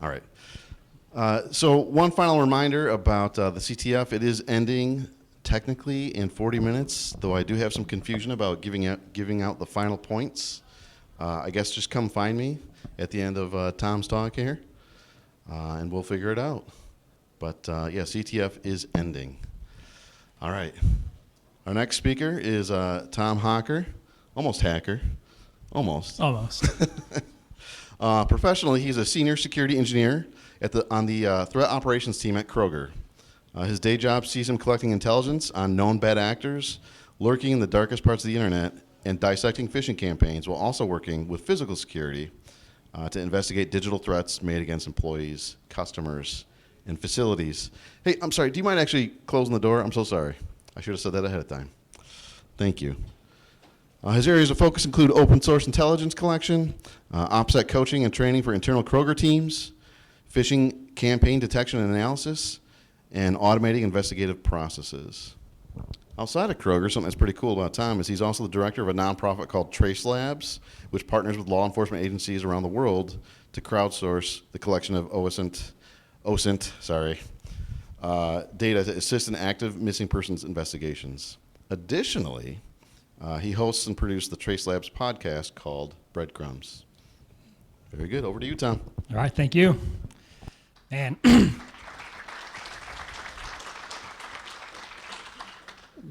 All right. So one final reminder about the CTF. It is ending technically in 40 minutes, though I do have some confusion about giving out the final points. I guess just come find me at the end of Tom's talk here, and we'll figure it out. But yeah, CTF is ending. All right. Our next speaker is Tom Hocker, almost hacker, almost. Professionally, he's a senior security engineer on the threat operations team at Kroger. His day job sees him collecting intelligence on known bad actors, lurking in the darkest parts of the internet, and dissecting phishing campaigns while also working with physical security to investigate digital threats made against employees, customers, and facilities. Hey, I'm sorry, do you mind actually closing the door? I'm so sorry. I should have said that ahead of time. Thank you. His areas of focus include open source intelligence collection, OPSEC coaching and training for internal Kroger teams, phishing campaign detection and analysis, and automating investigative processes. Outside of Kroger, something that's pretty cool about Tom is he's also the director of a nonprofit called Trace Labs, which partners with law enforcement agencies around the world to crowdsource the collection of OSINT data to assist in active missing persons investigations. Additionally, he hosts and produces the Trace Labs podcast called Breadcrumbs. Very good. Over to you, Tom. All right. Thank you. And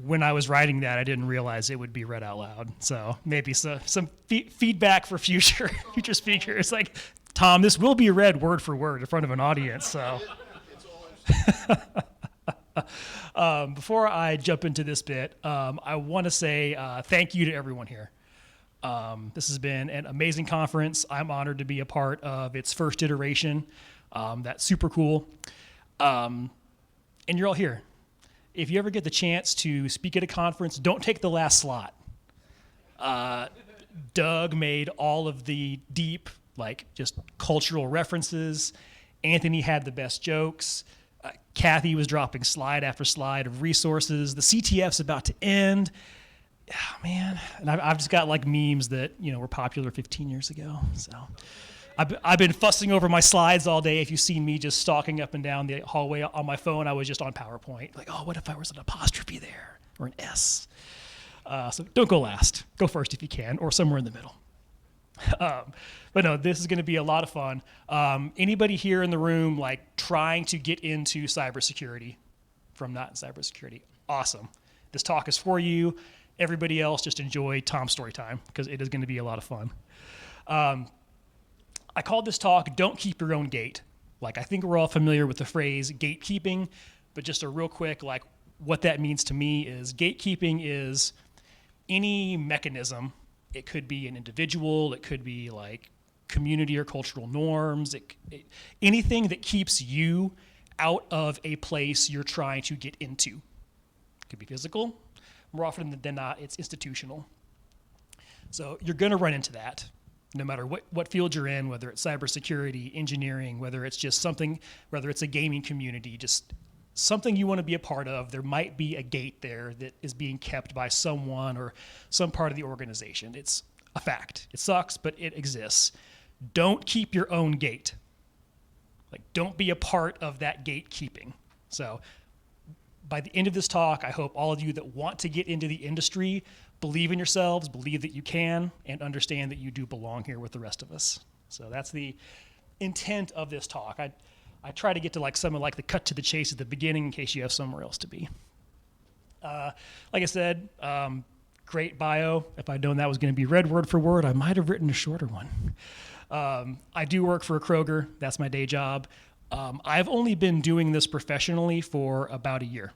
when I was writing that, I didn't realize it would be read out loud. So maybe some feedback for future speakers. Like, Tom, this will be read word for word in front of an audience. So. Before I jump into this bit, I want to say thank you to everyone here. This has been an amazing conference. I'm honored to be a part of its first iteration. That's super cool. And you're all here. If you ever get the chance to speak at a conference, don't take the last slot. Doug made all of the deep, just cultural references. Anthony had the best jokes. Kathy was dropping slide after slide of resources. The CTF's about to end. Oh, man. And I've just got memes that, were popular 15 years ago. So I've been fussing over my slides all day. If you've seen me just stalking up and down the hallway on my phone, I was just on PowerPoint. What if I was an apostrophe there or an S? So don't go last. Go first if you can, or somewhere in the middle. But no, this is going to be a lot of fun. Anybody here in the room trying to get into cybersecurity from not cybersecurity? Awesome. This talk is for you. Everybody else, just enjoy Tom's story time because it is going to be a lot of fun. I called this talk, Don't Keep Your Own Gate. I think we're all familiar with the phrase gatekeeping, but just a real quick, what that means to me is gatekeeping is any mechanism. It could be an individual, it could be community or cultural norms, anything that keeps you out of a place you're trying to get into. It could be physical. More often than not, it's institutional. So you're going to run into that no matter what field you're in, whether it's cybersecurity, engineering, whether it's just something, whether it's a gaming community, just something you want to be a part of. There might be a gate there that is being kept by someone or some part of the organization. It's a fact. It sucks, but it exists. Don't keep your own gate. Don't be a part of that gatekeeping. So by the end of this talk, I hope all of you that want to get into the industry believe in yourselves, believe that you can, and understand that you do belong here with the rest of us. So that's the intent of this talk. I try to get to some of the cut to the chase at the beginning in case you have somewhere else to be. Like I said, great bio. If I'd known that was going to be read word for word, I might have written a shorter one. I do work for a Kroger. That's my day job. I've only been doing this professionally for about a year.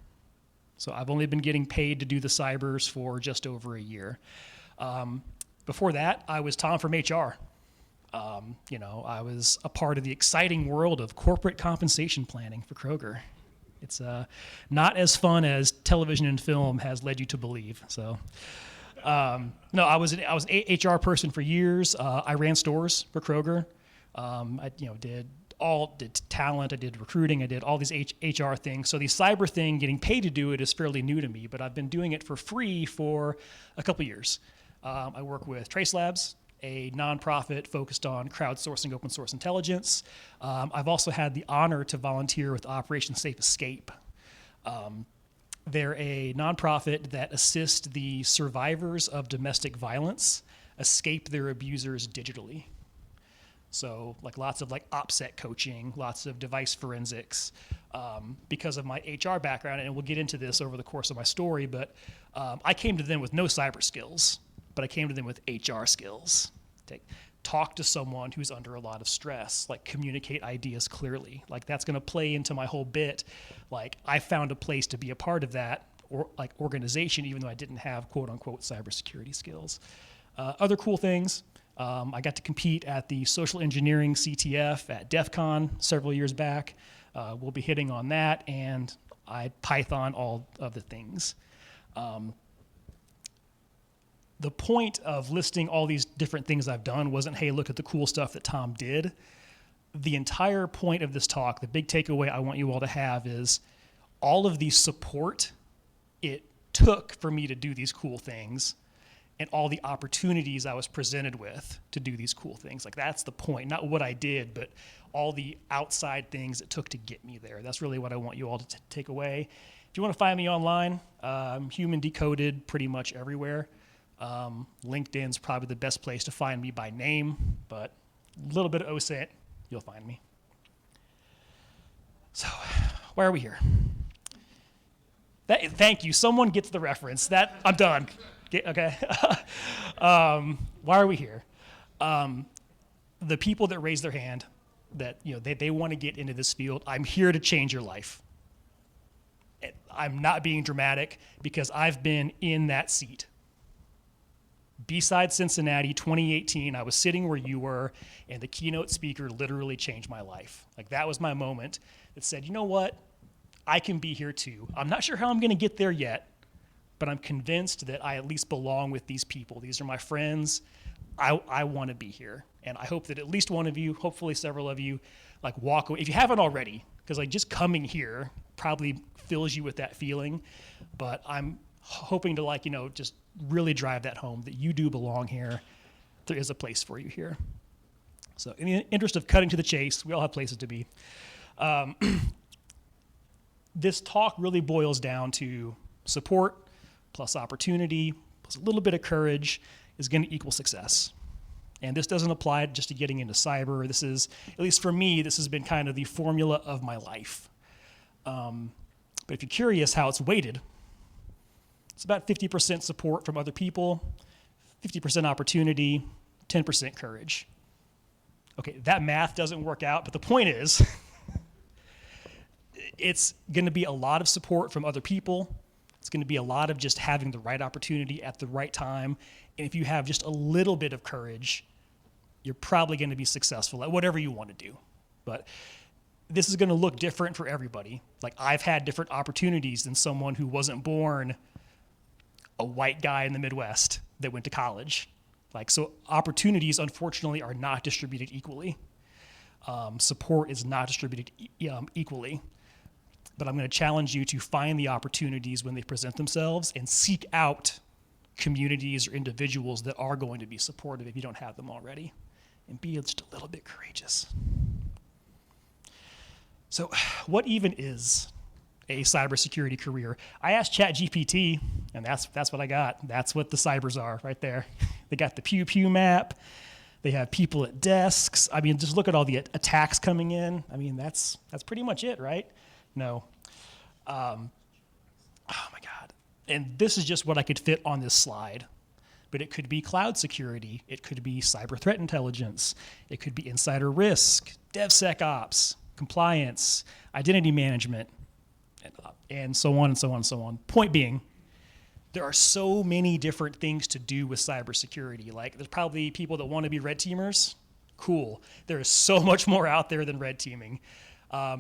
So I've only been getting paid to do the cybers for just over a year. Before that, I was Tom from HR. I was a part of the exciting world of corporate compensation planning for Kroger. It's not as fun as television and film has led you to believe. So, no, I was an HR person for years. I ran stores for Kroger. I did talent, I did recruiting, I did all these HR things. So the cyber thing, getting paid to do it, is fairly new to me, but I've been doing it for free for a couple years. I work with Trace Labs. a nonprofit focused on crowdsourcing open source intelligence. I've also had the honor to volunteer with Operation Safe Escape. They're a nonprofit that assists the survivors of domestic violence escape their abusers digitally. So like lots of like OPSEC coaching, lots of device forensics. Because of my HR background, and we'll get into this over the course of my story, but I came to them with no cyber skills, but I came to them with HR skills. Talk to someone who's under a lot of stress, like communicate ideas clearly. Like that's gonna play into my whole bit. Like I found a place to be a part of that or like organization, even though I didn't have quote unquote cybersecurity skills. Other cool things, I got to compete at the social engineering CTF at DEF CON several years back. We'll be hitting on that, and I Python all of the things. The point of listing all these different things I've done wasn't, hey, look at the cool stuff that Tom did. The entire point of this talk, the big takeaway I want you all to have is all of the support it took for me to do these cool things and all the opportunities I was presented with to do these cool things. Like that's the point, not what I did, but all the outside things it took to get me there. That's really what I want you all to take away. If you want to find me online, Human Decoded pretty much everywhere. LinkedIn's probably the best place to find me by name, but a little bit of OSINT, you'll find me. So, why are we here? Thank you. Someone gets the reference. I'm done. Okay. Why are we here? The people that raise their hand, that they want to get into this field. I'm here to change your life. I'm not being dramatic because I've been in that seat. B-side Cincinnati, 2018, I was sitting where you were, and the keynote speaker literally changed my life. Like that was my moment that said, you know what? I can be here too. I'm not sure how I'm going to get there yet, but I'm convinced that I at least belong with these people. These are my friends. I want to be here. And I hope that at least one of you, hopefully several of you, like walk away. If you haven't already, because like just coming here probably fills you with that feeling, but I'm hoping to just really drive that home that you do belong here. There is a place for you here. So in the interest of cutting to the chase, we all have places to be. This talk really boils down to support plus opportunity plus a little bit of courage is going to equal success. And this doesn't apply just to getting into cyber. This is, at least for me, this has been kind of the formula of my life. But if you're curious how it's weighted, it's about 50% support from other people, 50% opportunity, 10% courage. Okay, that math doesn't work out, but the point is, it's going to be a lot of support from other people. It's going to be a lot of just having the right opportunity at the right time. And if you have just a little bit of courage, you're probably going to be successful at whatever you want to do. But this is going to look different for everybody. Like I've had different opportunities than someone who wasn't born a white guy in the Midwest that went to college. Like, so opportunities, unfortunately, are not distributed equally. Support is not distributed equally. But I'm going to challenge you to find the opportunities when they present themselves and seek out communities or individuals that are going to be supportive if you don't have them already. And be just a little bit courageous. So what even is a cybersecurity career? I asked ChatGPT, and that's what I got. That's what the cybers are right there. They got the pew pew map. They have people at desks. I mean, just look at all the attacks coming in. I mean, that's pretty much it, right? No. Oh my God. And this is just what I could fit on this slide. But it could be cloud security. It could be cyber threat intelligence. It could be insider risk, DevSecOps, compliance, identity management, and so on and so on and so on. Point being, there are so many different things to do with cybersecurity. Like there's probably people that want to be red teamers. Cool. There is so much more out there than red teaming.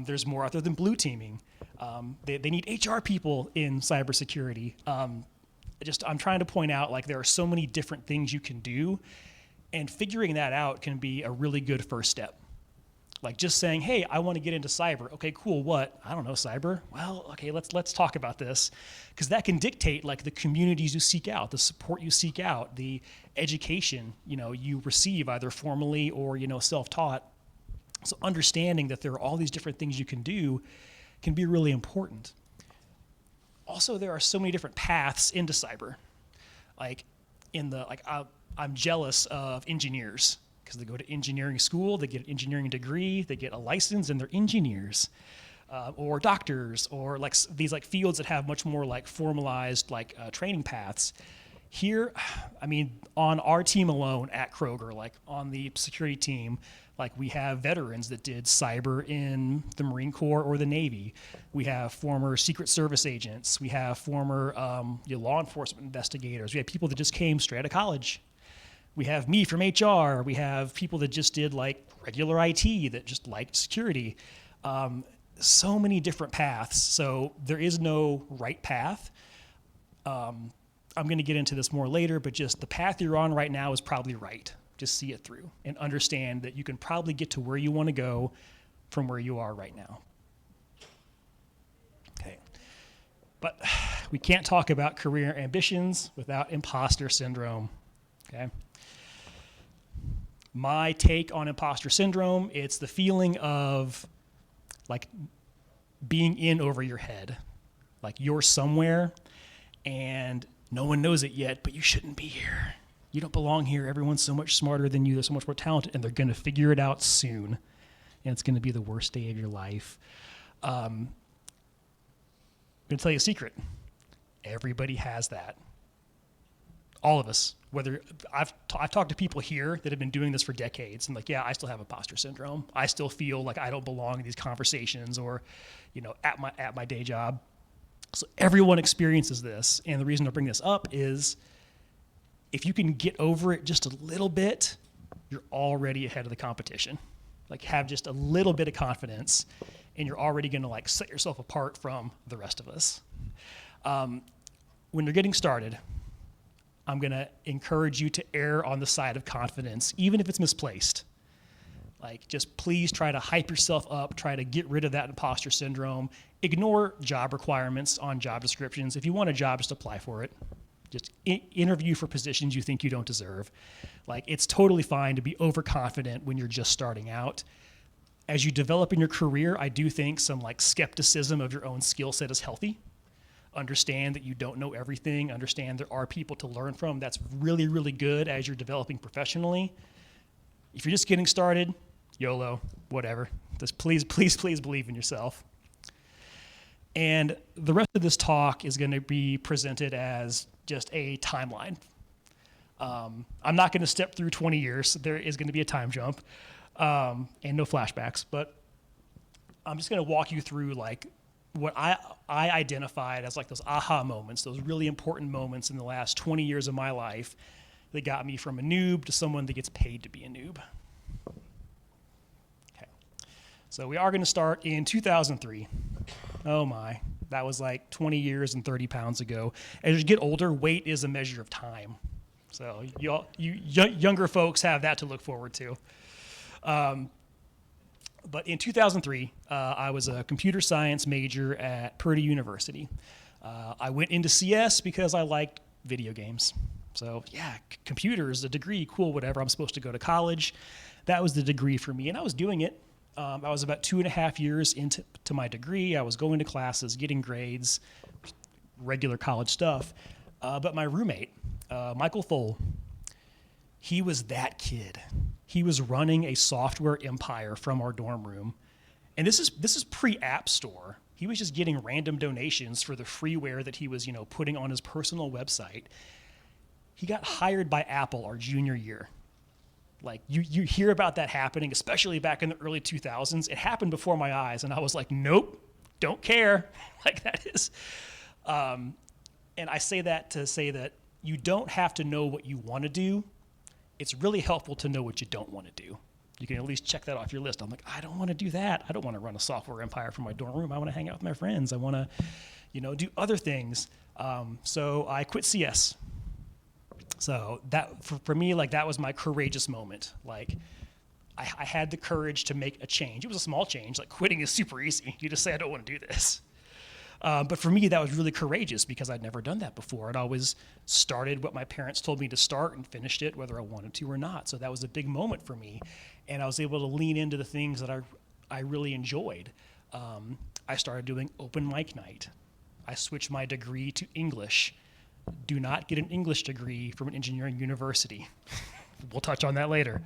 There's more out there than blue teaming. They need HR people in cybersecurity. I'm trying to point out like there are so many different things you can do, and figuring that out can be a really good first step. Like just saying, hey, I want to get into cyber. Okay, cool. What? I don't know, cyber. Well, okay, let's talk about this, because that can dictate like the communities you seek out, the support you seek out, the education you receive either formally or self-taught. So understanding that there are all these different things you can do can be really important. Also, there are so many different paths into cyber. I'm jealous of engineers, because they go to engineering school, they get an engineering degree, they get a license, and they're engineers, or doctors, or these fields that have much more formalized training paths. Here, I mean, on our team alone at Kroger, on the security team, we have veterans that did cyber in the Marine Corps or the Navy. We have former Secret Service agents. We have former law enforcement investigators. We have people that just came straight out of college. We have me from HR. We have people that just did regular IT that just liked security. So many different paths. So there is no right path. I'm going to get into this more later, but just the path you're on right now is probably right. Just see it through and understand that you can probably get to where you want to go from where you are right now. Okay. But we can't talk about career ambitions without imposter syndrome. Okay. My take on imposter syndrome, it's the feeling of being in over your head. You're somewhere and no one knows it yet, but you shouldn't be here. You don't belong here. Everyone's so much smarter than you. They're so much more talented, and they're going to figure it out soon. And it's going to be the worst day of your life. I'm going to tell you a secret. Everybody has that. All of us. Whether I've talked to people here that have been doing this for decades, and yeah, I still have imposter syndrome. I still feel like I don't belong in these conversations, or, at my day job. So everyone experiences this, and the reason I bring this up is, if you can get over it just a little bit, you're already ahead of the competition. Have just a little bit of confidence, and you're already going to set yourself apart from the rest of us. When you're getting started, I'm going to encourage you to err on the side of confidence, even if it's misplaced. Just please try to hype yourself up, try to get rid of that imposter syndrome. Ignore job requirements on job descriptions. If you want a job, just apply for it. Just interview for positions you think you don't deserve. It's totally fine to be overconfident when you're just starting out. As you develop in your career, I do think some skepticism of your own skill set is healthy. Understand that you don't know everything. Understand there are people to learn from. That's really, really good as you're developing professionally. If you're just getting started, YOLO, whatever. Just please believe in yourself. And the rest of this talk is going to be presented as just a timeline. I'm not going to step through 20 years. There is going to be a time jump, and no flashbacks. But I'm just going to walk you through what I identified as those aha moments, those really important moments in the last 20 years of my life that got me from a noob to someone that gets paid to be a noob. Okay. So we are going to start in 2003. Oh my, that was 20 years and 30 pounds ago. As you get older, weight is a measure of time. So you younger folks have that to look forward to. But in 2003, I was a computer science major at Purdue University. I went into CS because I liked video games. So yeah, computers, a degree, cool, whatever. I'm supposed to go to college. That was the degree for me, and I was doing it. I was about 2.5 years into my degree. I was going to classes, getting grades, regular college stuff. But my roommate, Michael Thole, he was that kid. He was running a software empire from our dorm room. And this is pre-App Store. He was just getting random donations for the freeware that he was, putting on his personal website. He got hired by Apple our junior year. You hear about that happening, especially back in the early 2000s. It happened before my eyes, and I was like, nope, don't care. That is. And I say that to say that you don't have to know what you want to do. It's really helpful to know what you don't want to do. You can at least check that off your list. I'm like, I don't want to do that. I don't want to run a software empire from my dorm room. I want to hang out with my friends. I want to, do other things. So I quit CS. So that for me, that was my courageous moment. I had the courage to make a change. It was a small change. Like quitting is super easy. You just say, I don't want to do this. But for me, that was really courageous because I'd never done that before. I'd always started what my parents told me to start and finished it whether I wanted to or not. So that was a big moment for me. And I was able to lean into the things that I really enjoyed. I started doing open mic night. I switched my degree to English. Do not get an English degree from an engineering university. We'll touch on that later.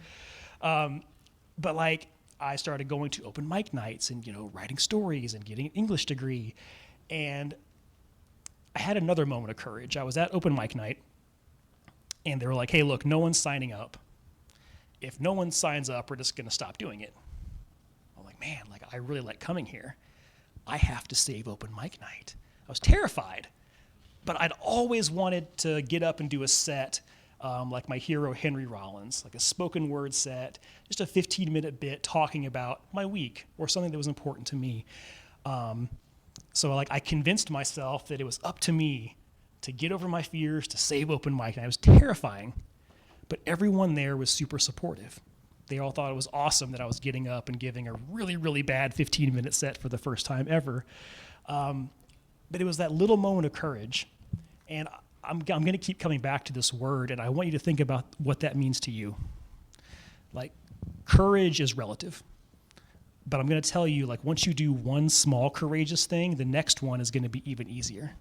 But like, I started going to open mic nights and, writing stories and getting an English degree. And I had another moment of courage. I was at open mic night, and they were like, hey, look, no one's signing up. If no one signs up, we're just going to stop doing it. I'm like, man, like I really like coming here. I have to save open mic night. I was terrified, but I'd always wanted to get up and do a set like my hero Henry Rollins, like a spoken word set, just a 15-minute bit talking about my week or something that was important to me. So like I convinced myself that it was up to me to get over my fears, to save open mic. And it was terrifying, but everyone there was super supportive. They all thought it was awesome that I was getting up and giving a really, really bad 15-minute set for the first time ever. But it was that little moment of courage. And I'm going to keep coming back to this word, and I want you to think about what that means to you. Like, courage is relative. But I'm going to tell you, like, once you do one small courageous thing, the next one is going to be even easier.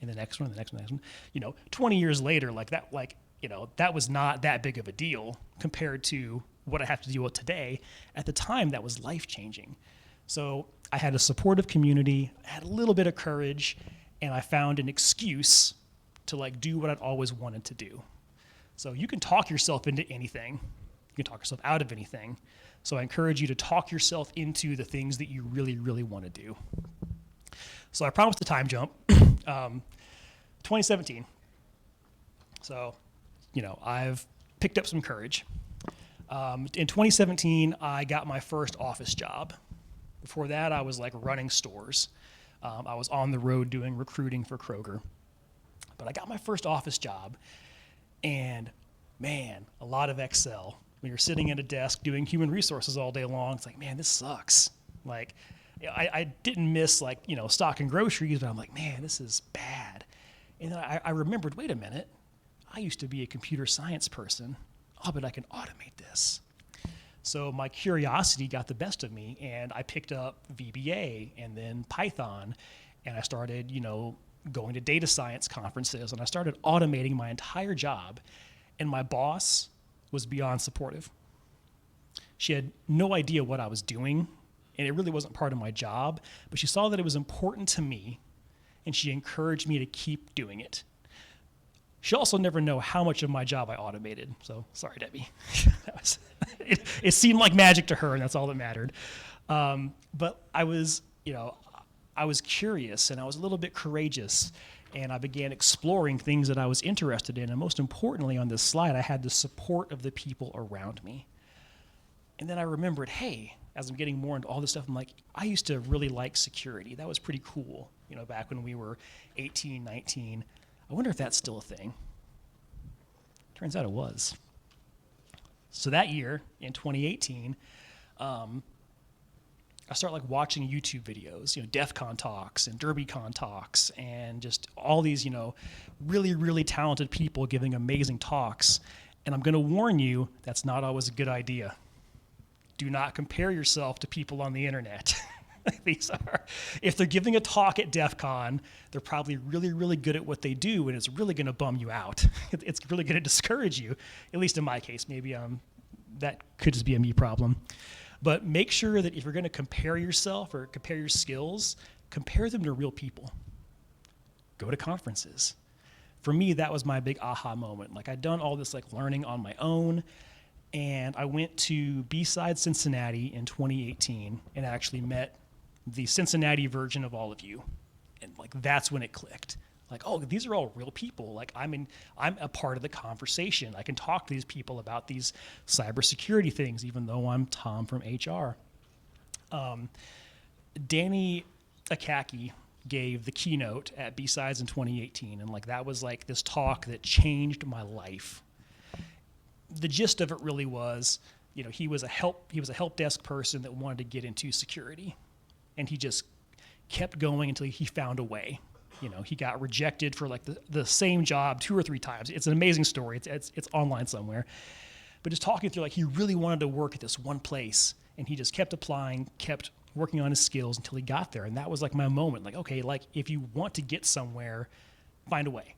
And the next one, the next one, the next one. 20 years later, that was not that big of a deal compared to what I have to deal with today. At the time, that was life-changing. So I had a supportive community, I had a little bit of courage, and I found an excuse to like do what I'd always wanted to do. So you can talk yourself into anything. You can talk yourself out of anything. So I encourage you to talk yourself into the things that you really, really want to do. So I promised a time jump. 2017. So, I've picked up some courage. In 2017, I got my first office job. Before that, I was like running stores. I was on the road doing recruiting for Kroger. But I got my first office job, and man, a lot of Excel. When you're sitting at a desk doing human resources all day long, it's like, man, this sucks. Like, I didn't miss stock and groceries, but I'm like, man, this is bad. And then I remembered, wait a minute, I used to be a computer science person. Oh, but I can automate this. So my curiosity got the best of me, and I picked up VBA and then Python, and I started, going to data science conferences, and I started automating my entire job, and my boss was beyond supportive. She had no idea what I was doing, and it really wasn't part of my job, but she saw that it was important to me, and she encouraged me to keep doing it. She also never knew how much of my job I automated, so sorry, Debbie. It seemed like magic to her, and that's all that mattered. But I was curious, and I was a little bit courageous, and I began exploring things that I was interested in. And most importantly, on this slide, I had the support of the people around me. And then I remembered, hey, as I'm getting more into all this stuff, I'm like, I used to really like security. That was pretty cool, back when we were 18, 19. I wonder if that's still a thing. Turns out it was. So that year, in 2018, I start like watching YouTube videos, DEF CON talks and DerbyCon talks, and just all these, really, really talented people giving amazing talks. And I'm going to warn you, that's not always a good idea. Do not compare yourself to people on the internet. If they're giving a talk at DEF CON, they're probably really, really good at what they do, and it's really going to bum you out. It's really going to discourage you, at least in my case. Maybe that could just be a me problem. But make sure that if you're going to compare yourself or compare your skills, compare them to real people. Go to conferences. For me, that was my big aha moment. Like, I'd done all this learning on my own, and I went to B-Side Cincinnati in 2018 and actually met the Cincinnati version of all of you. And that's when it clicked. Oh, these are all real people. I'm a part of the conversation. I can talk to these people about these cybersecurity things, even though I'm Tom from HR. Danny Akaki gave the keynote at B-Sides in 2018, and that was this talk that changed my life. The gist of it really was, he was a help desk person that wanted to get into security, and he just kept going until he found a way. He got rejected for like the same job 2 or 3 times. It's an amazing story. It's online somewhere. But just talking through, like, he really wanted to work at this one place, and he just kept applying, kept working on his skills until he got there. And that was like my moment. Like, okay, like, if you want to get somewhere, find a way.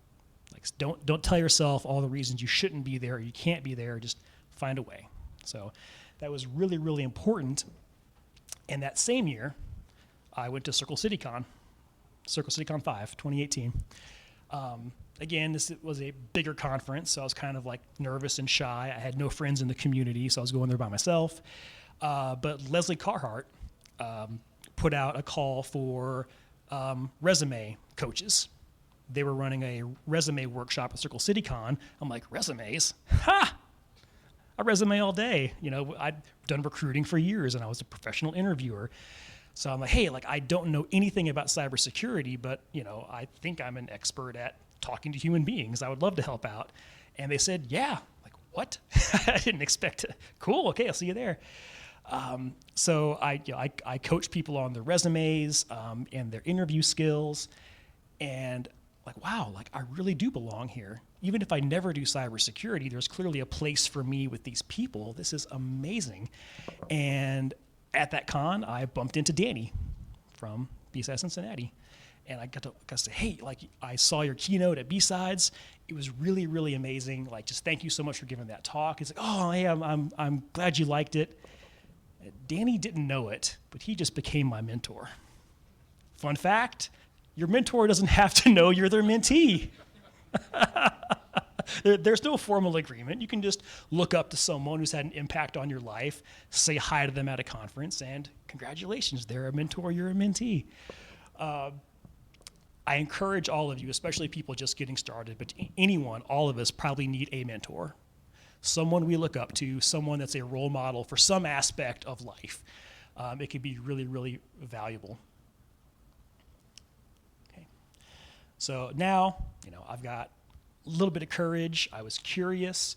Like, don't tell yourself all the reasons you shouldn't be there or you can't be there. Just find a way. So that was really, really important. And that same year, I went to Circle City Con 5, 2018. Again, this was a bigger conference, so I was kind of like nervous and shy. I had no friends in the community, so I was going there by myself. But Leslie Carhart put out a call for resume coaches. They were running a resume workshop at Circle City Con. I'm like, resumes? Ha! A resume all day. I'd done recruiting for years, and I was a professional interviewer. So I'm like, hey, like, I don't know anything about cybersecurity, but, I think I'm an expert at talking to human beings. I would love to help out. And they said, yeah. Like, what? I didn't expect it. Cool. Okay, I'll see you there. So I coach people on their resumes and their interview skills. And like, wow, like, I really do belong here. Even if I never do cybersecurity, there's clearly a place for me with these people. This is amazing. And at that con, I bumped into Danny from B-Sides Cincinnati. And I got to say, hey, like, I saw your keynote at B-Sides. It was really, really amazing. Like, just thank you so much for giving that talk. He's like, oh, hey, I'm glad you liked it. Danny didn't know it, but he just became my mentor. Fun fact, your mentor doesn't have to know you're their mentee. There's no formal agreement. You can just look up to someone who's had an impact on your life, say hi to them at a conference, and congratulations, they're a mentor, you're a mentee. I encourage all of you, especially people just getting started, but anyone, all of us probably need a mentor. Someone we look up to, someone that's a role model for some aspect of life. It can be really, really valuable. Okay. So now, I've got a little bit of courage. I was curious.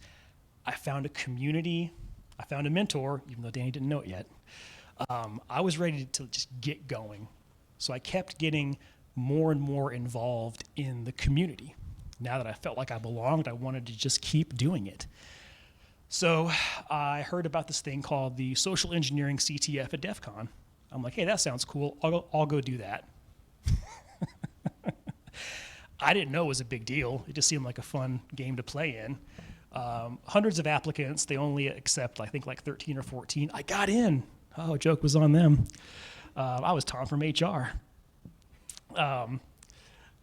I found a community. I found a mentor, even though Danny didn't know it yet. I was ready to just get going. So I kept getting more and more involved in the community. Now that I felt like I belonged, I wanted to just keep doing it. So I heard about this thing called the Social Engineering CTF at DEF CON. I'm like, hey, that sounds cool. I'll go do that. I didn't know it was a big deal. It just seemed like a fun game to play in. Hundreds of applicants. They only accept, I think, like 13 or 14. I got in. Oh, joke was on them. I was Tom from HR.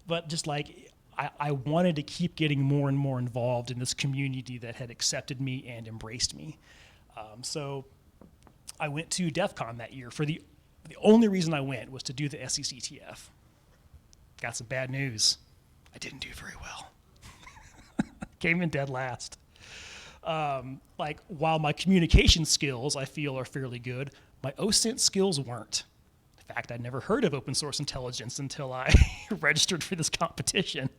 But just like, I wanted to keep getting more and more involved in this community that had accepted me and embraced me. So I went to DEF CON that year. The only reason I went was to do the SECTF. Got some bad news. I didn't do very well. Came in dead last. Like, while my communication skills, I feel, are fairly good, my OSINT skills weren't. In fact, I'd never heard of open source intelligence until I registered for this competition.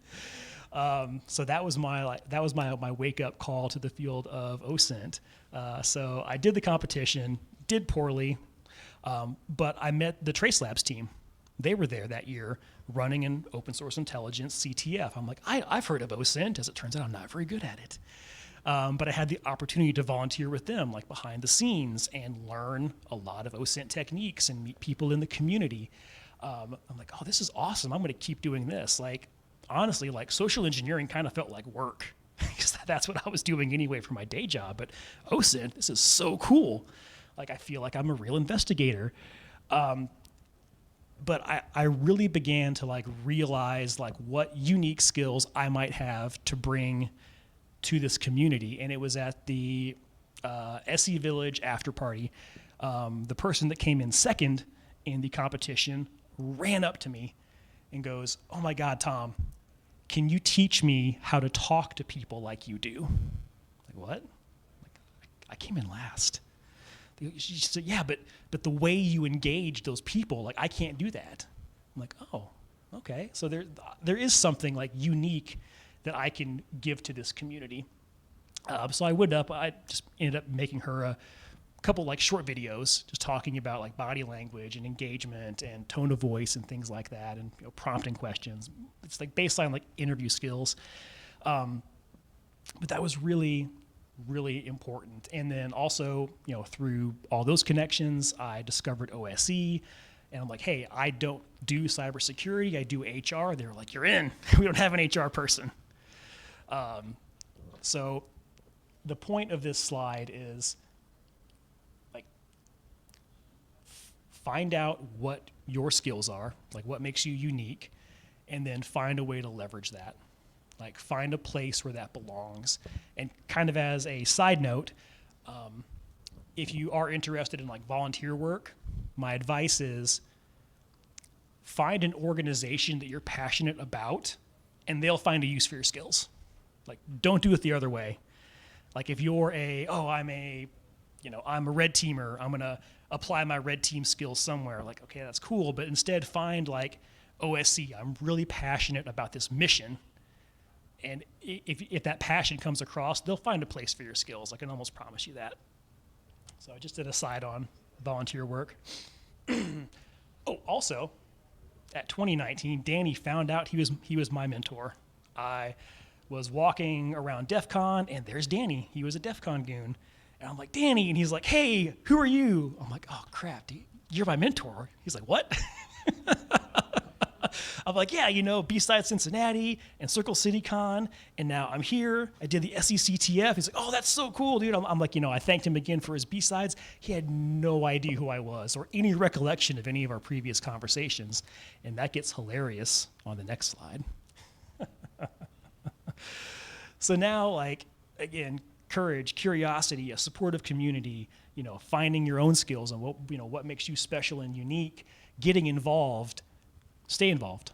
So that was my wake up call to the field of OSINT. So I did the competition, did poorly, but I met the Trace Labs team. They were there that year running an open source intelligence CTF. I'm like, I've heard of OSINT. As it turns out, I'm not very good at it. But I had the opportunity to volunteer with them, like behind the scenes, and learn a lot of OSINT techniques and meet people in the community. I'm like, oh, this is awesome. I'm going to keep doing this. Like, honestly, like, social engineering kind of felt like work, because that's what I was doing anyway for my day job. But OSINT, this is so cool. Like, I feel like I'm a real investigator. But I really began to like realize like what unique skills I might have to bring to this community. And it was at the SE Village after party. The person that came in second in the competition ran up to me and goes, "Oh my God, Tom, can you teach me how to talk to people like you do?" Like, what? Like, I came in last. She said, yeah, but the way you engage those people, like, I can't do that. I'm like, oh, okay. So there is something like unique that I can give to this community. So I just ended up making her couple like short videos just talking about like body language and engagement and tone of voice and things like that, and prompting questions. It's like baseline like interview skills. But that was really, really important. And then also, through all those connections, I discovered OSE. And I'm like, hey, I don't do cybersecurity, I do HR. They were like, you're in. We don't have an HR person. So the point of this slide is like, find out what your skills are, like what makes you unique, and then find a way to leverage that. Like find a place where that belongs. And kind of as a side note, if you are interested in like volunteer work, my advice is find an organization that you're passionate about, and they'll find a use for your skills. Like, don't do it the other way. Like if you're I'm a red teamer, I'm gonna apply my red team skills somewhere. Like, okay, that's cool, but instead find like OSC. I'm really passionate about this mission. And if that passion comes across, they'll find a place for your skills. I can almost promise you that. So I just did a side on volunteer work. Oh, also, at 2019, Danny found out he was my mentor. I was walking around DEF CON, and there's Danny. He was a DEF CON goon. And I'm like, Danny, and he's like, hey, who are you? I'm like, oh, crap, dude, you're my mentor. He's like, what? I'm like, yeah, B-Side Cincinnati and Circle City Con, and now I'm here. I did the SECTF. He's like, oh, that's so cool, dude. I'm like, I thanked him again for his B-Sides. He had no idea who I was or any recollection of any of our previous conversations, and that gets hilarious on the next slide. So now, like, again, courage, curiosity, a supportive community, finding your own skills and what makes you special and unique, getting involved. Stay involved.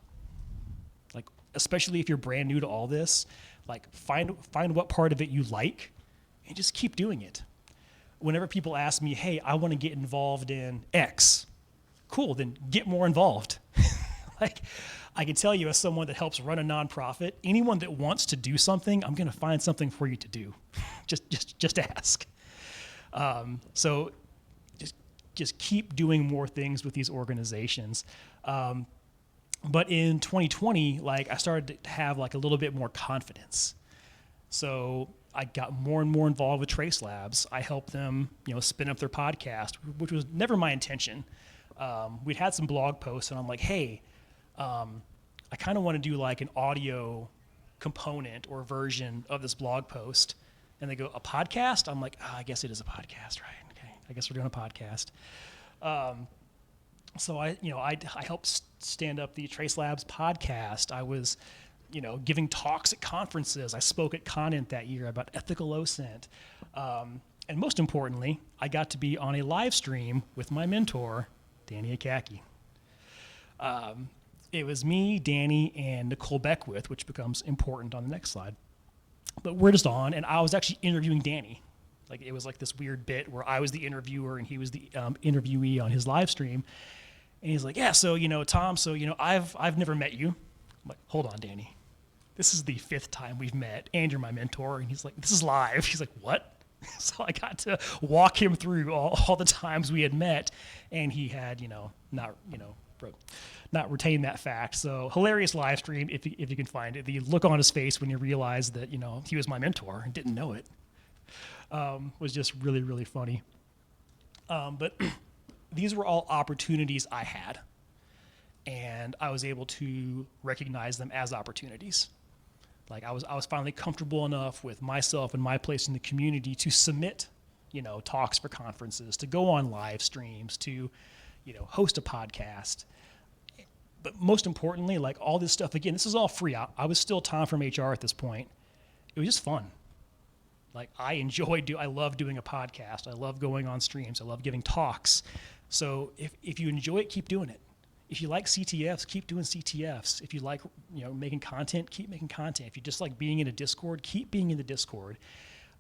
Like, especially if you're brand new to all this, like find what part of it you like and just keep doing it. Whenever people ask me, hey, I want to get involved in X, cool, then get more involved. Like, I can tell you as someone that helps run a nonprofit, anyone that wants to do something, I'm going to find something for you to do. just ask. So just keep doing more things with these organizations. But in 2020, like I started to have like a little bit more confidence. So I got more and more involved with Trace Labs. I helped them, spin up their podcast, which was never my intention. We'd had some blog posts, and I'm like, hey, I kind of want to do like an audio component or version of this blog post. And they go, a podcast? I'm like, I guess it is a podcast, right? Okay, I guess we're doing a podcast. So I helped stand up the Trace Labs podcast. I was, giving talks at conferences. I spoke at Conant that year about ethical OSINT. And most importantly, I got to be on a live stream with my mentor, Danny Akaki. It was me, Danny, and Nicole Beckwith, which becomes important on the next slide. But we're just on, and I was actually interviewing Danny. Like, it was like this weird bit where I was the interviewer and he was the interviewee on his live stream. And he's like, yeah, so, Tom, so, I've never met you. I'm like, hold on, Danny. This is the 5th time we've met, and you're my mentor. And he's like, this is live. He's like, what? So I got to walk him through all the times we had met, and he had, not retained that fact. So hilarious live stream, if you can find it. The look on his face when he realized that, he was my mentor and didn't know it, was just really, really funny. But these were all opportunities I had, and I was able to recognize them as opportunities. Like I was finally comfortable enough with myself and my place in the community to submit, talks for conferences, to go on live streams, to, host a podcast. But most importantly, like all this stuff, again, this is all free. I was still Tom from HR at this point. It was just fun. Like I love doing a podcast. I love going on streams. I love giving talks. So if you enjoy it, keep doing it. If you like CTFs, keep doing CTFs. If you like, making content, keep making content. If you just like being in a Discord, keep being in the Discord.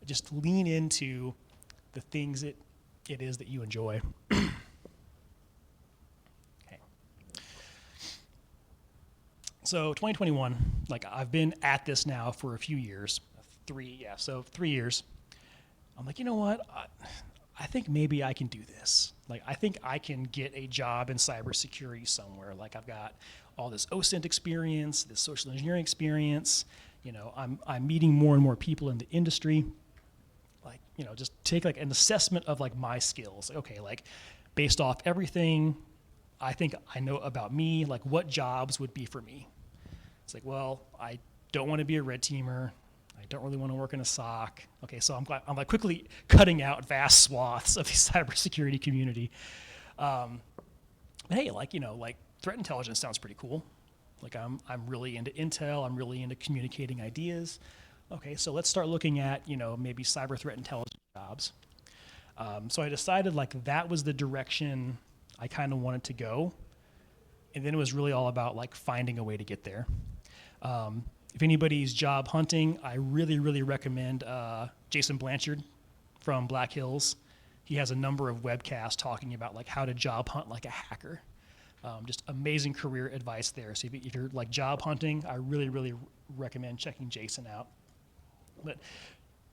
Just lean into the things it is that you enjoy. Okay. So 2021, like I've been at this now for a few years. 3 years. I'm like, you know what? I think maybe I can do this. Like, I think I can get a job in cybersecurity somewhere. Like, I've got all this OSINT experience, this social engineering experience. You know, I'm meeting more and more people in the industry. Like, you know, just take like an assessment of like my skills. Okay, like based off everything I think I know about me, like what jobs would be for me. It's like, well, I don't want to be a red teamer. I don't really want to work in a SOC. Okay, so I'm like quickly cutting out vast swaths of the cybersecurity community. But hey, like, you know, like threat intelligence sounds pretty cool. Like I'm really into intel. I'm really into communicating ideas. Okay, so let's start looking at, you know, maybe cyber threat intelligence jobs. So I decided like that was the direction I kind of wanted to go. And then it was really all about like finding a way to get there. If anybody's job hunting, I really, really recommend Jason Blanchard from Black Hills. He has a number of webcasts talking about like how to job hunt like a hacker. Just amazing career advice there. So if you're like job hunting, I really, really recommend checking Jason out. But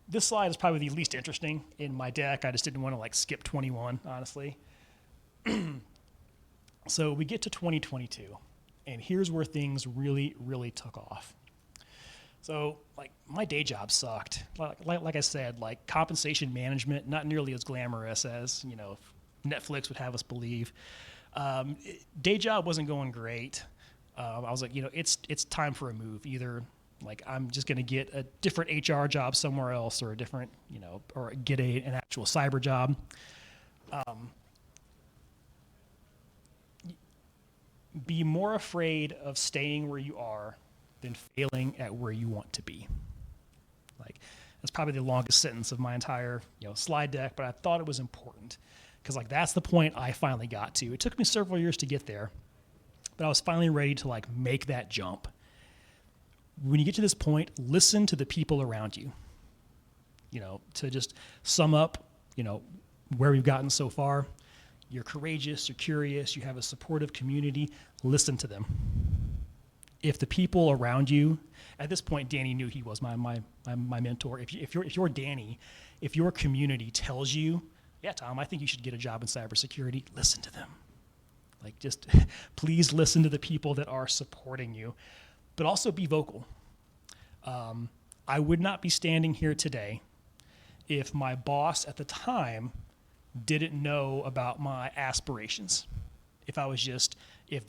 this slide is probably the least interesting in my deck. I just didn't want to like skip 21, honestly. So we get to 2022, and here's where things really, really took off. So like my day job sucked. Like I said, like compensation management, not nearly as glamorous as, you know, Netflix would have us believe. Day job wasn't going great. I was like, you know, it's time for a move. Either like I'm just going to get a different HR job somewhere else, or a different, you know, or get an actual cyber job. Be more afraid of staying where you are than failing at where you want to be. Like that's probably the longest sentence of my entire, you know, slide deck, but I thought it was important because like that's the point I finally got to. It took me several years to get there, but I was finally ready to like make that jump. When you get to this point, listen to the people around you. You know, to just sum up, you know, where we've gotten so far. You're courageous, you're curious, you have a supportive community, listen to them. If the people around you, at this point, Danny knew he was my mentor. If you're Danny, if your community tells you, yeah, Tom, I think you should get a job in cybersecurity, listen to them. Like just please listen to the people that are supporting you, but also be vocal. I would not be standing here today if my boss at the time didn't know about my aspirations. If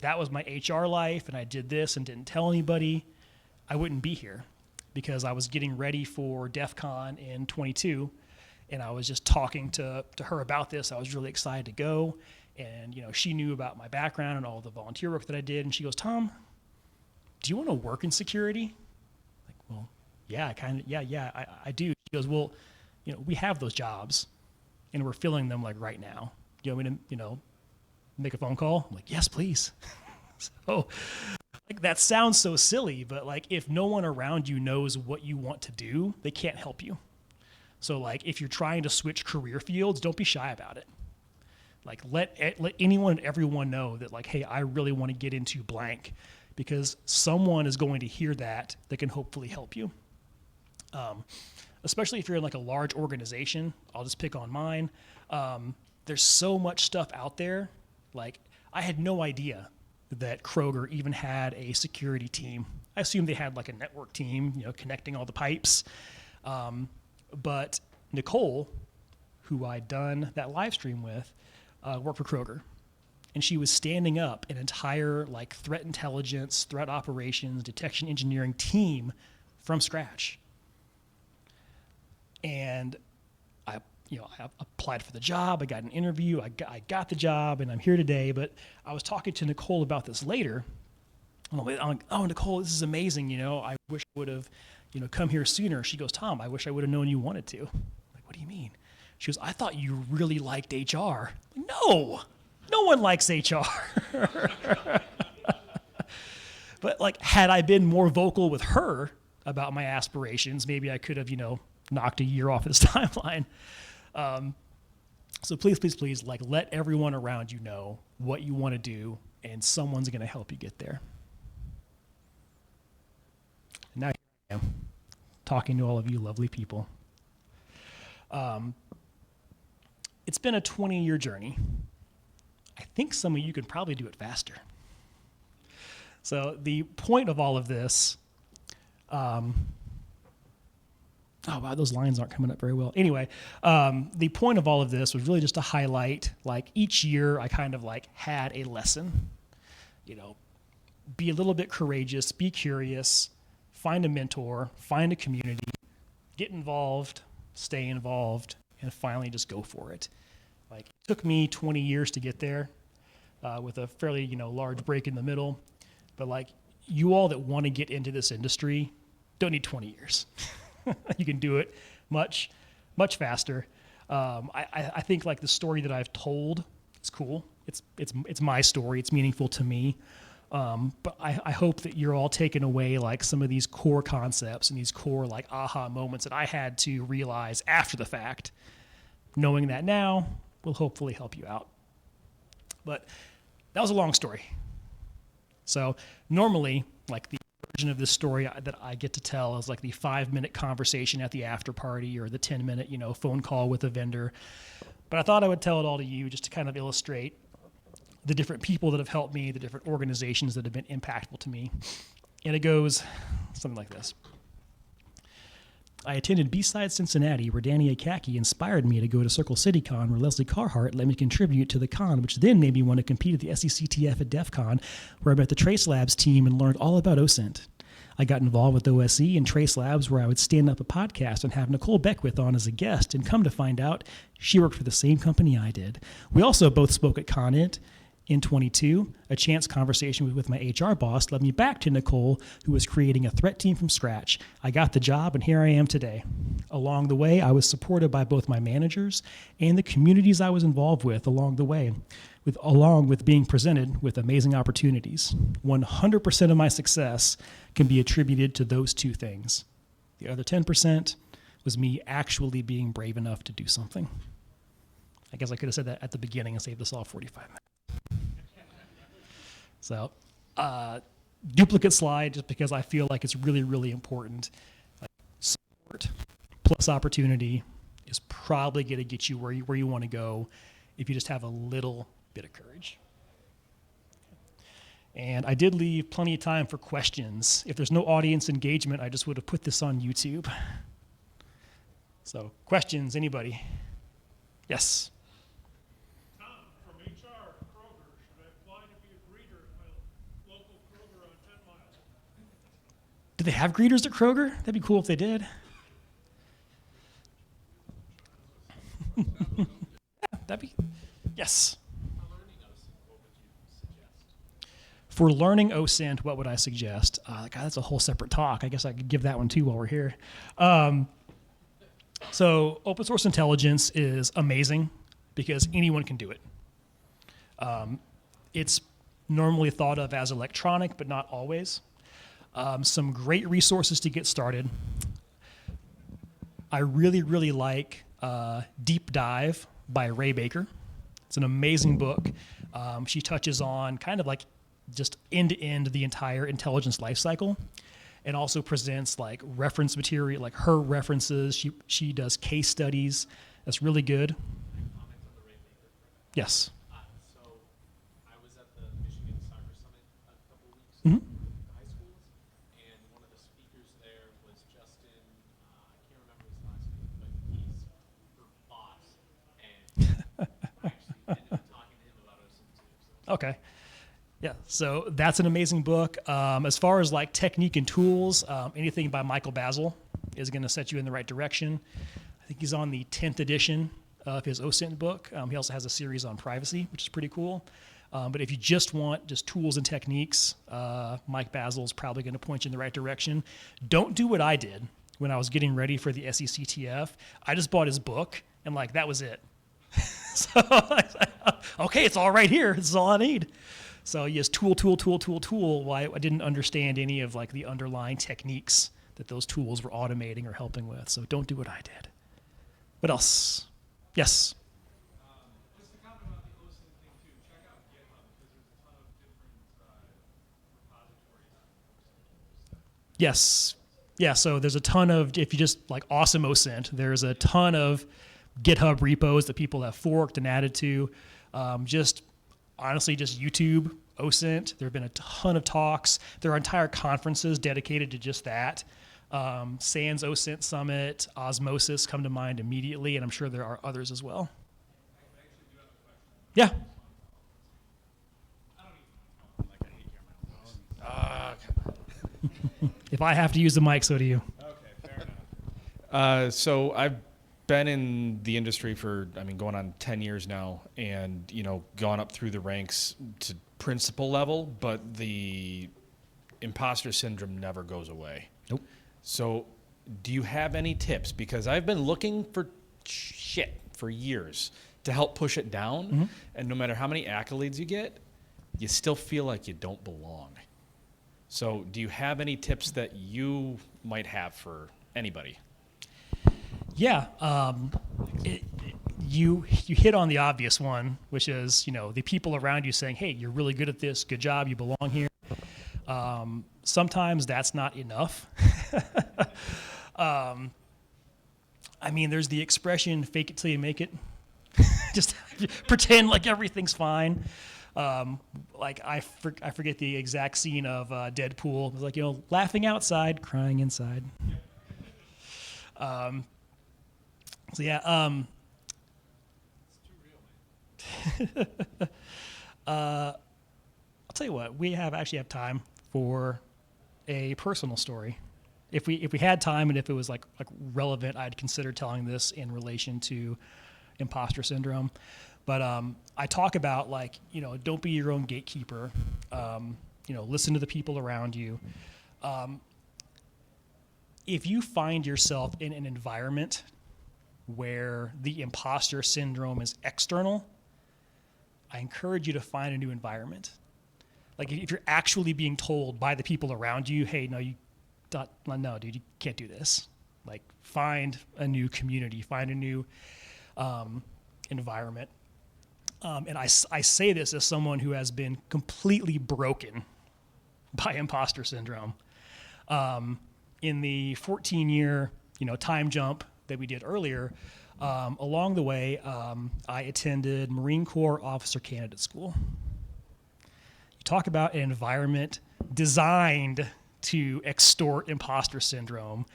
that was my HR life and I did this and didn't tell anybody, I wouldn't be here because I was getting ready for DEF CON in 22 and I was just talking to her about this. I was really excited to go, and you know, she knew about my background and all the volunteer work that I did, and she goes, Tom, do you want to work in security? Like, well, yeah, I do. She goes, well, you know, we have those jobs and we're filling them like right now. You want me to, you know, make a phone call? I'm like, yes, please. So like that sounds so silly, but like if no one around you knows what you want to do, they can't help you. So like if you're trying to switch career fields, don't be shy about it. Like let anyone and everyone know that like, hey, I really want to get into blank, because someone is going to hear that can hopefully help you. Especially if you're in like a large organization. I'll just pick on mine. There's so much stuff out there. Like I had no idea that Kroger even had a security team. I assumed they had like a network team, you know, connecting all the pipes. But Nicole, who I'd done that live stream with, worked for Kroger. And she was standing up an entire like threat intelligence, threat operations, detection engineering team from scratch. And I applied for the job. I got an interview. I got the job, and I'm here today. But I was talking to Nicole about this later. I'm like, oh, Nicole, this is amazing. You know, I wish I would have, you know, come here sooner. She goes, Tom, I wish I would have known you wanted to. I'm like, what do you mean? She goes, I thought you really liked HR. I'm like, no one likes HR. But like, had I been more vocal with her about my aspirations, maybe I could have, you know, knocked a year off of this timeline. So please, like let everyone around you know what you want to do, and someone's going to help you get there. And now here I am, talking to all of you lovely people. it's been a 20-year journey. I think some of you could probably do it faster. So the point of all of this, oh wow, those lines aren't coming up very well. Anyway, the point of all of this was really just to highlight, like each year I kind of like had a lesson, you know, be a little bit courageous, be curious, find a mentor, find a community, get involved, stay involved, and finally just go for it. Like it took me 20 years to get there with a fairly, large break in the middle. But like you all that want to get into this industry don't need 20 years. You can do it much, much faster. I think like the story that I've told is cool. It's my story. It's meaningful to me. But I hope that you're all taking away like some of these core concepts and these core like aha moments that I had to realize after the fact. Knowing that now will hopefully help you out. But that was a long story. So normally, like the version of this story that I get to tell is like the 5-minute conversation at the after party or the 10-minute, phone call with a vendor. But I thought I would tell it all to you just to kind of illustrate the different people that have helped me, the different organizations that have been impactful to me. And it goes something like this. I attended B-Side Cincinnati, where Danny Akaki inspired me to go to Circle City Con, where Leslie Carhart let me contribute to the con, which then made me want to compete at the SECTF at DEF CON, where I met the Trace Labs team and learned all about OSINT. I got involved with OSE and Trace Labs, where I would stand up a podcast and have Nicole Beckwith on as a guest, and come to find out, she worked for the same company I did. We also both spoke at ConInt. In 22, a chance conversation with my HR boss led me back to Nicole, who was creating a threat team from scratch. I got the job, and here I am today. Along the way, I was supported by both my managers and the communities I was involved with along the way, along with being presented with amazing opportunities. 100% of my success can be attributed to those two things. The other 10% was me actually being brave enough to do something. I guess I could have said that at the beginning and saved us all 45 minutes. So, duplicate slide just because I feel like it's really, really important. Support plus opportunity is probably going to get you where you want to go if you just have a little bit of courage. And I did leave plenty of time for questions. If there's no audience engagement, I just would have put this on YouTube. So, questions, anybody? Yes? Do they have greeters at Kroger? That'd be cool if they did. Yeah, that'd be, yes. For learning OSINT, what would I suggest? God, that's a whole separate talk. I guess I could give that one too while we're here. So open source intelligence is amazing because anyone can do it. It's normally thought of as electronic, but not always. Some great resources to get started. I really, really like Deep Dive by Ray Baker. It's an amazing book. She touches on kind of like just end-to-end the entire intelligence lifecycle, and also presents like reference material, like her references. She does case studies. That's really good. Yes. So I was at the Michigan Cyber Summit a couple weeks Mm-hmm. ago with high schools, and one of the speakers there was Justin, I can't remember his last name, but he's her boss, and I actually ended up talking to him about OSINT too. So. Okay. Yeah, so that's an amazing book. As far as like technique and tools, anything by Michael Basil is going to set you in the right direction. I think he's on the 10th edition of his OSINT book. He also has a series on privacy, which is pretty cool. But if you just want just tools and techniques, Mike Basil is probably going to point you in the right direction. Don't do what I did when I was getting ready for the SECTF. I just bought his book, and like that was it. So okay, it's all right here. This is all I need. So yes, tool. Why I didn't understand any of like the underlying techniques that those tools were automating or helping with. So don't do what I did. What else? Yes. Just to comment about the OSINT thing too, check out GitHub because there's a ton of different repositories. Yes. Yeah, so there's a ton of, if you just like awesome OSINT, there's a ton of GitHub repos that people have forked and added to. Just honestly, just YouTube, OSINT. There have been a ton of talks. There are entire conferences dedicated to just that. SANS OSINT Summit, Osmosis come to mind immediately, and I'm sure there are others as well. Yeah. If I have to use the mic, so do you. Okay, fair enough. So I've been in the industry for, going on 10 years now, and, gone up through the ranks to principal level, but the imposter syndrome never goes away. Nope. So do you have any tips? Because I've been looking for shit for years to help push it down, and no matter how many accolades you get, you still feel like you don't belong. So do you have any tips that you might have for anybody? Yeah, you hit on the obvious one, which is, the people around you saying, hey, you're really good at this, good job, you belong here. Sometimes that's not enough. There's the expression, fake it till you make it. Just pretend like everything's fine. I forget the exact scene of Deadpool. It was like, laughing outside, crying inside. So yeah, I'll tell you what, we actually have time for a personal story. If we had time and if it was like relevant, I'd consider telling this in relation to imposter syndrome. But I talk about don't be your own gatekeeper. Listen to the people around you. If you find yourself in an environment where the imposter syndrome is external, I encourage you to find a new environment. Like if you're actually being told by the people around you, hey, no, dude, you can't do this. Like find a new community, find a new environment. And I say this as someone who has been completely broken by imposter syndrome. In the 14-year, time jump that we did earlier, along the way, I attended Marine Corps Officer Candidate School. You talk about an environment designed to extort imposter syndrome.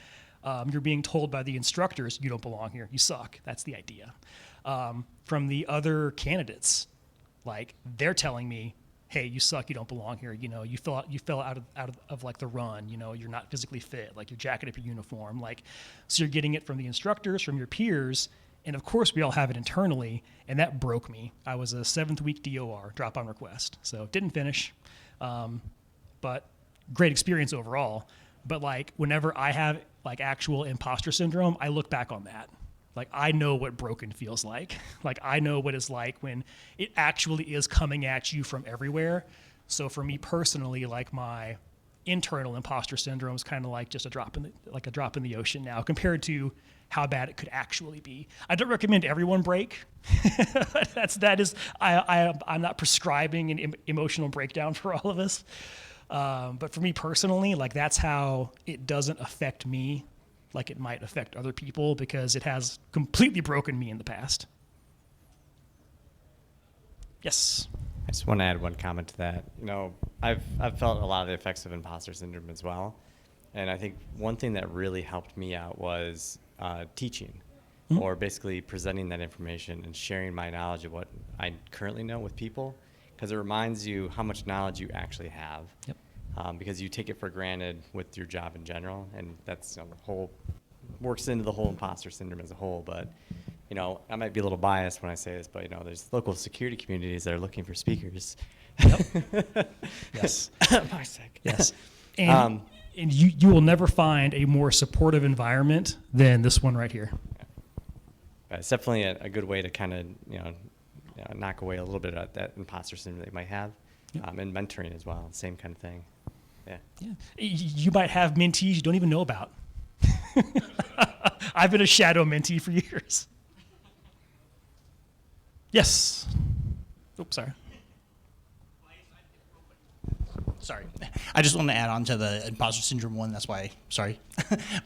You're being told by the instructors, you don't belong here, you suck. That's the idea. From the other candidates, they're telling me, hey, you suck, you don't belong here. You fell out of the run. You're not physically fit. You're jacking up your uniform. So you're getting it from the instructors, from your peers, and of course we all have it internally. And that broke me. I was a 7th week DOR, drop on request. So didn't finish, but great experience overall. But whenever I have actual imposter syndrome, I look back on that. I know what broken feels like. I know what it's like when it actually is coming at you from everywhere. So for me personally, my internal imposter syndrome is kind of just a drop in the ocean now compared to how bad it could actually be. I don't recommend everyone break. I'm not prescribing an emotional breakdown for all of us. But for me personally, that's how it doesn't affect me like it might affect other people, because it has completely broken me in the past. Yes. I just want to add one comment to that. I've felt a lot of the effects of imposter syndrome as well. And I think one thing that really helped me out was teaching, or basically presenting that information and sharing my knowledge of what I currently know with people, because it reminds you how much knowledge you actually have. Yep. Because you take it for granted with your job in general, and that's the whole works into the whole imposter syndrome as a whole. But I might be a little biased when I say this, but there's local security communities that are looking for speakers. Yep. Yes. Yes. And you will never find a more supportive environment than this one right here. But it's definitely a good way to kind of knock away a little bit of that imposter syndrome that you might have, and mentoring as well, same kind of thing. Yeah. You might have mentees you don't even know about. I've been a shadow mentee for years. Yes. Oops, sorry. Sorry. I just want to add on to the imposter syndrome one. That's why, sorry.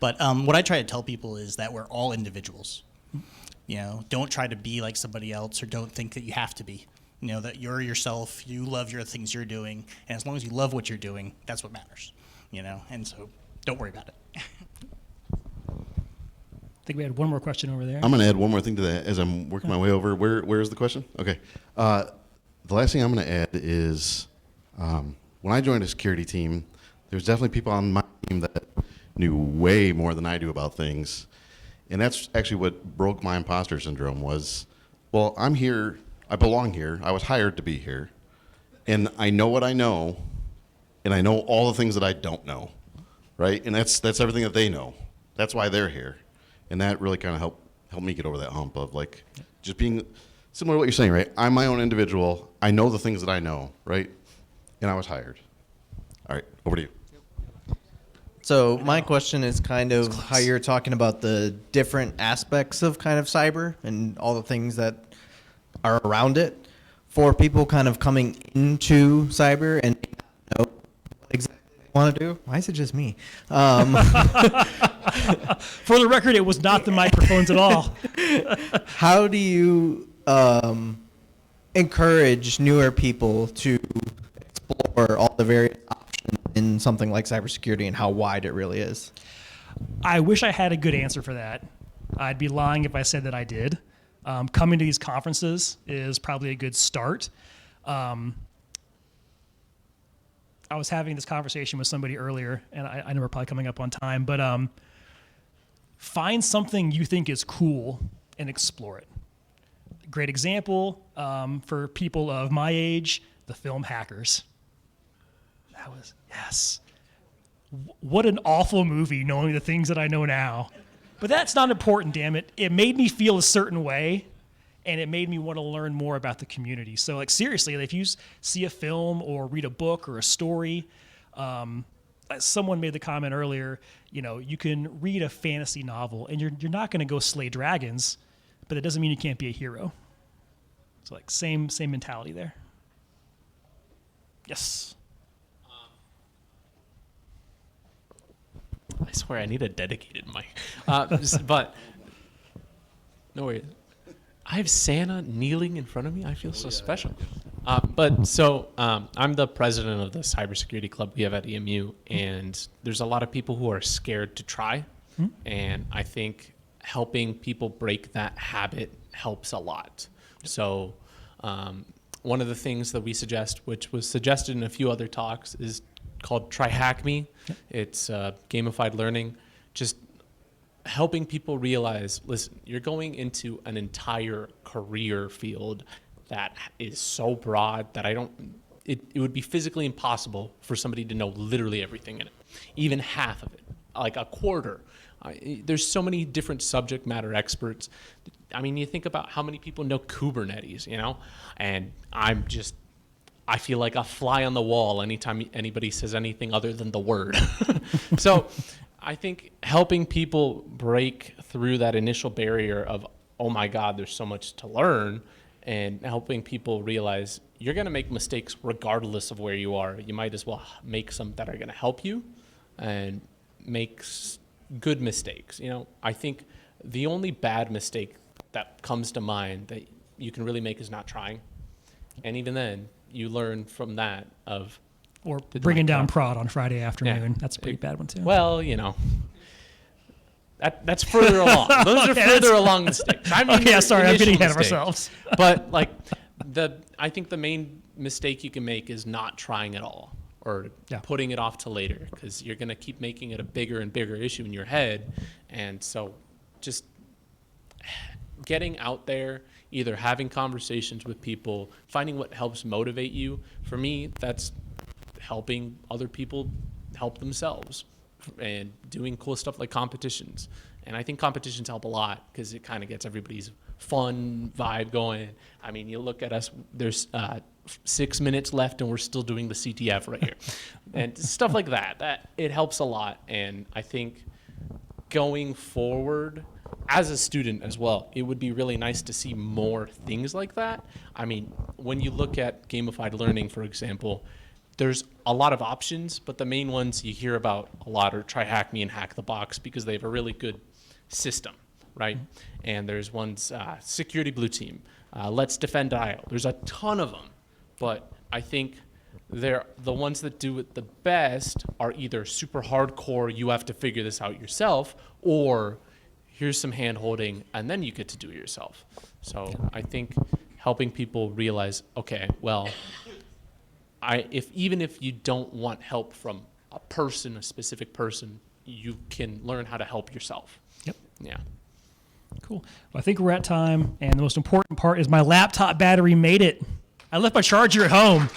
But what I try to tell people is that we're all individuals. You know, don't try to be like somebody else, or don't think that you have to be. You know, that you're yourself, you love your things you're doing, and as long as you love what you're doing, that's what matters. You know, and so don't worry about it. I think we had one more question over there. I'm going to add one more thing to that as I'm working my way over. Where is the question? Okay. The last thing I'm going to add is when I joined a security team, there's definitely people on my team that knew way more than I do about things. And that's actually what broke my imposter syndrome was, well, I'm here, I belong here, I was hired to be here, and I know what I know, and I know all the things that I don't know, right? And that's everything that they know. That's why they're here. And that really kind of helped me get over that hump of like just being similar to what you're saying, right? I'm my own individual. I know the things that I know, right? And I was hired. All right, over to you. So my question is kind of how you're talking about the different aspects of kind of cyber and all the things that are around it. For people kind of coming into cyber and know what exactly they want to do. Why is it just me? For the record, it was not the microphones at all. How do you encourage newer people to explore all the various options in something like cybersecurity and how wide it really is? I wish I had a good answer for that. I'd be lying if I said that I did. Coming to these conferences is probably a good start. I was having this conversation with somebody earlier, and I know we're probably coming up on time, but find something you think is cool and explore it. Great example for people of my age, the film Hackers. That was, yes. What an awful movie, knowing the things that I know now. But that's not important, damn it. It made me feel a certain way, and it made me want to learn more about the community. So, like, seriously, if you see a film or read a book or a story, someone made the comment earlier, you know, you can read a fantasy novel, and you're not going to go slay dragons, but it doesn't mean you can't be a hero. So, like, same mentality there. Yes. I swear I need a dedicated mic. But no worries. I have Santa kneeling in front of me. I feel so special. I'm the president of the cybersecurity club we have at EMU, and there's a lot of people who are scared to try. And I think helping people break that habit helps a lot. So one of the things that we suggest, which was suggested in a few other talks, is called Try Hack Me. It's gamified learning, just helping people realize, listen, you're going into an entire career field that is so broad that it would be physically impossible for somebody to know literally everything in it, even half of it, like a quarter. There's so many different subject matter experts. I mean, you think about how many people know Kubernetes, you know, and I feel like a fly on the wall anytime anybody says anything other than the word. So I think helping people break through that initial barrier of, oh my God, there's so much to learn, and helping people realize you're going to make mistakes regardless of where you are. You might as well make some that are going to help you and make good mistakes. You know, I think the only bad mistake that comes to mind that you can really make is not trying. And even then, you learn from that or bringing down prod on Friday afternoon. Yeah. That's a pretty bad one too. Well, you know, that's further along. Those are further along mistakes. I mean, okay, sorry, I'm getting ahead of ourselves. But like I think the main mistake you can make is not trying at all, or putting it off to later, because you're going to keep making it a bigger and bigger issue in your head. And so just getting out there, either having conversations with people, finding what helps motivate you. For me, that's helping other people help themselves and doing cool stuff like competitions. And I think competitions help a lot because it kind of gets everybody's fun vibe going. I mean, you look at us, there's 6 minutes left and we're still doing the CTF right here. And stuff like that it helps a lot. And I think going forward, as a student as well, it would be really nice to see more things like that. I mean, when you look at gamified learning, for example, there's a lot of options, but the main ones you hear about a lot are Try Hack Me and Hack the Box because they have a really good system. right? And there's one's security blue team. Let's defend IO. There's a ton of them, but I think the ones that do it the best are either super hardcore, you have to figure this out yourself, or here's some hand holding and then you get to do it yourself. So I think helping people realize, okay, well, even if you don't want help from a specific person, you can learn how to help yourself. Yep. Yeah. Cool. Well, I think we're at time, and the most important part is my laptop battery made it. I left my charger at home.